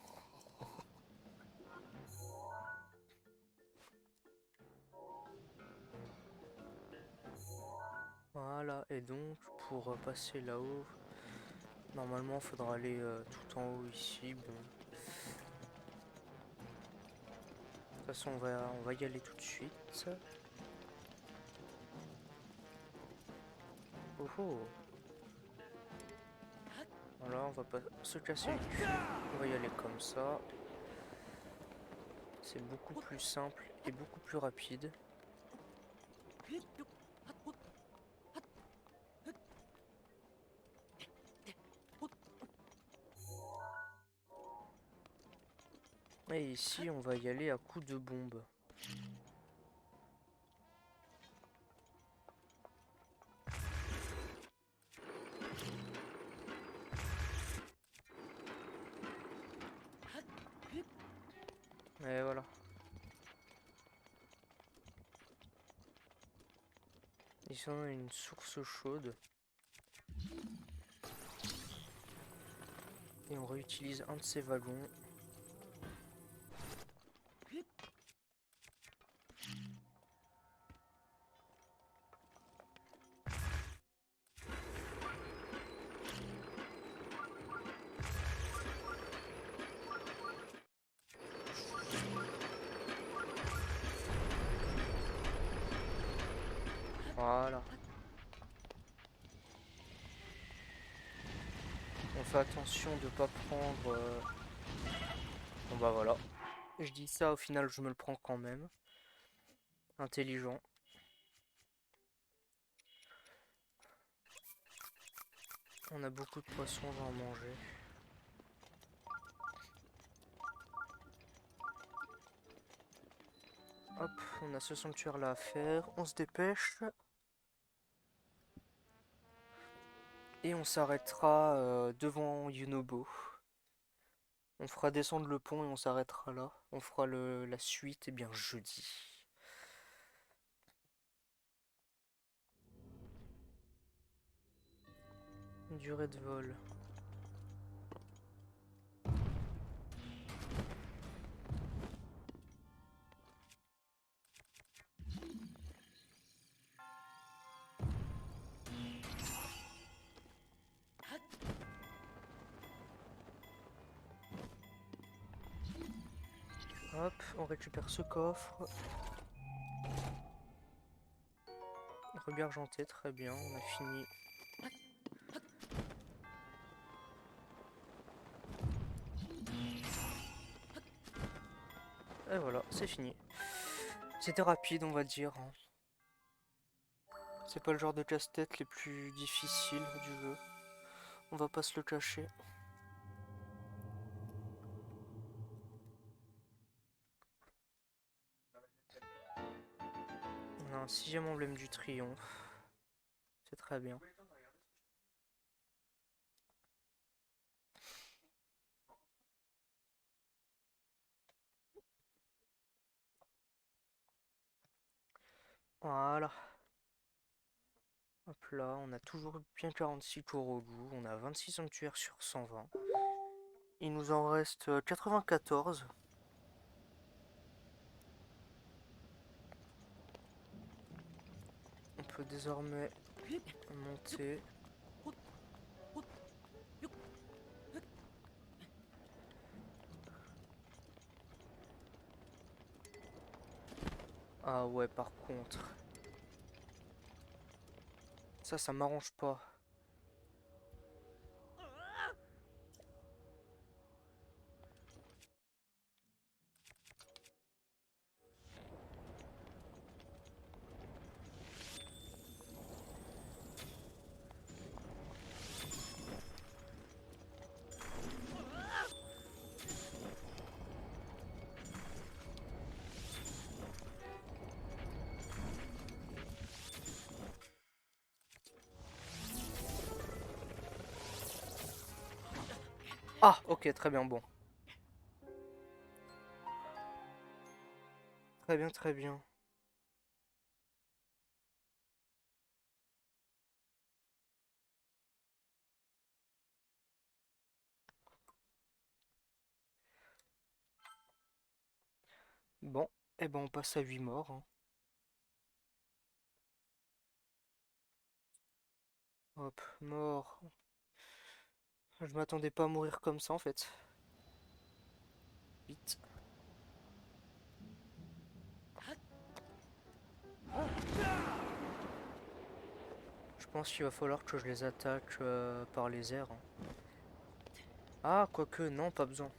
Speaker 1: Voilà, et donc pour passer là-haut, normalement il faudra aller tout en haut ici. Bon. De toute façon on va y aller tout de suite. Oh oh. Voilà, on va pas se casser les culs. On va y aller comme ça. C'est beaucoup plus simple et beaucoup plus rapide. Et ici, on va y aller à coups de bombe. Et voilà. Ici, on a une source chaude. Et on réutilise un de ces wagons. Voilà. On fait attention de pas prendre... Bon bah voilà. Je dis ça, au final je me le prends quand même. Intelligent. On a beaucoup de poissons, on va en manger. Hop, on a ce sanctuaire là à faire. On se dépêche. Et on s'arrêtera devant Yunobo. On fera descendre le pont et on s'arrêtera là. On fera la suite, et bien jeudi. Durée de vol. Hop, on récupère ce coffre. Rubis argenté, très bien, on a fini. Et voilà, c'est fini. C'était rapide, on va dire. C'est pas le genre de casse-tête les plus difficiles du jeu. On va pas se le cacher. On a un 6e emblème du triomphe. C'est très bien. Voilà. Hop là, on a toujours bien 46 Korogu. On a 26 sanctuaires sur 120. Il nous en reste 94. On peut désormais monter. Ah ouais, par contre. Ça m'arrange pas. Ah, ok, très bien, bon. Très bien, très bien. Bon, et ben on passe à 8 morts. Hop, mort. Je m'attendais pas à mourir comme ça en fait. Vite. Je pense qu'il va falloir que je les attaque par les airs. Ah, quoique, non, pas besoin.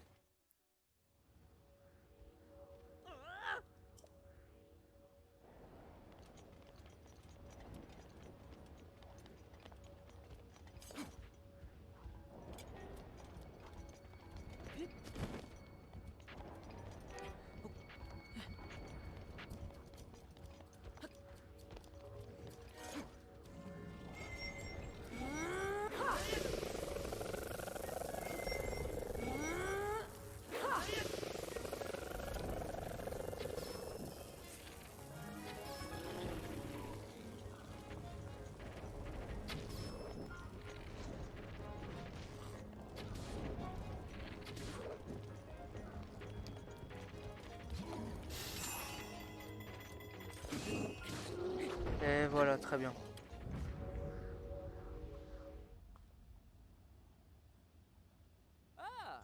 Speaker 1: très bien.
Speaker 5: Ah.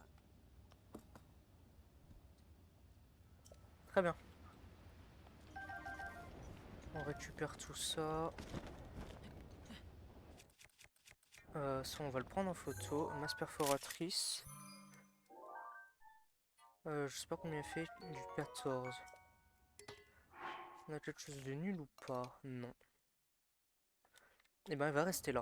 Speaker 1: Très bien. On récupère tout ça. Ça, on va le prendre en photo. Masse perforatrice. Je sais pas combien il fait du 14. On a quelque chose de nul ou pas? Non. Et ben, il va rester là.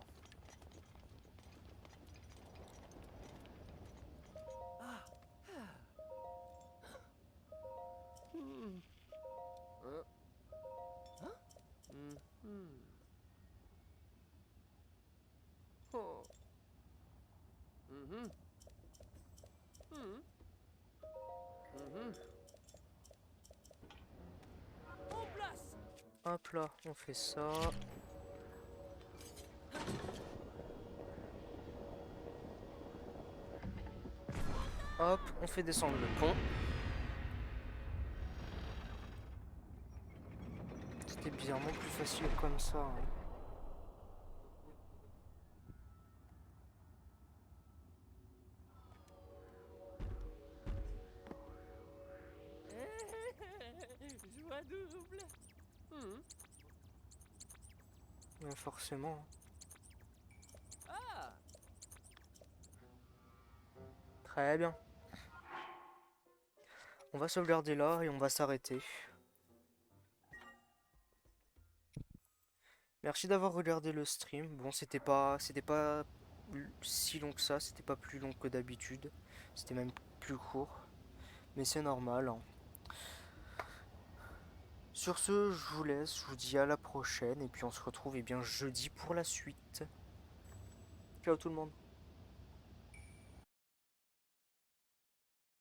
Speaker 5: Hmm. Mhm. Oh. Mhm. Mhm. Mhm. En place.
Speaker 1: Hop là, on fait ça. Hop, on fait descendre le pont. C'était bizarrement plus facile comme ça, hein.
Speaker 5: Joie double. Mhm.
Speaker 1: Ouais, forcément.
Speaker 5: Ah.
Speaker 1: Très bien. On va sauvegarder là et on va s'arrêter. Merci d'avoir regardé le stream. Bon, c'était pas si long que ça, c'était pas plus long que d'habitude. C'était même plus court. Mais c'est normal, hein. Sur ce, je vous laisse, je vous dis à la prochaine et puis on se retrouve bien jeudi pour la suite. Ciao tout le monde.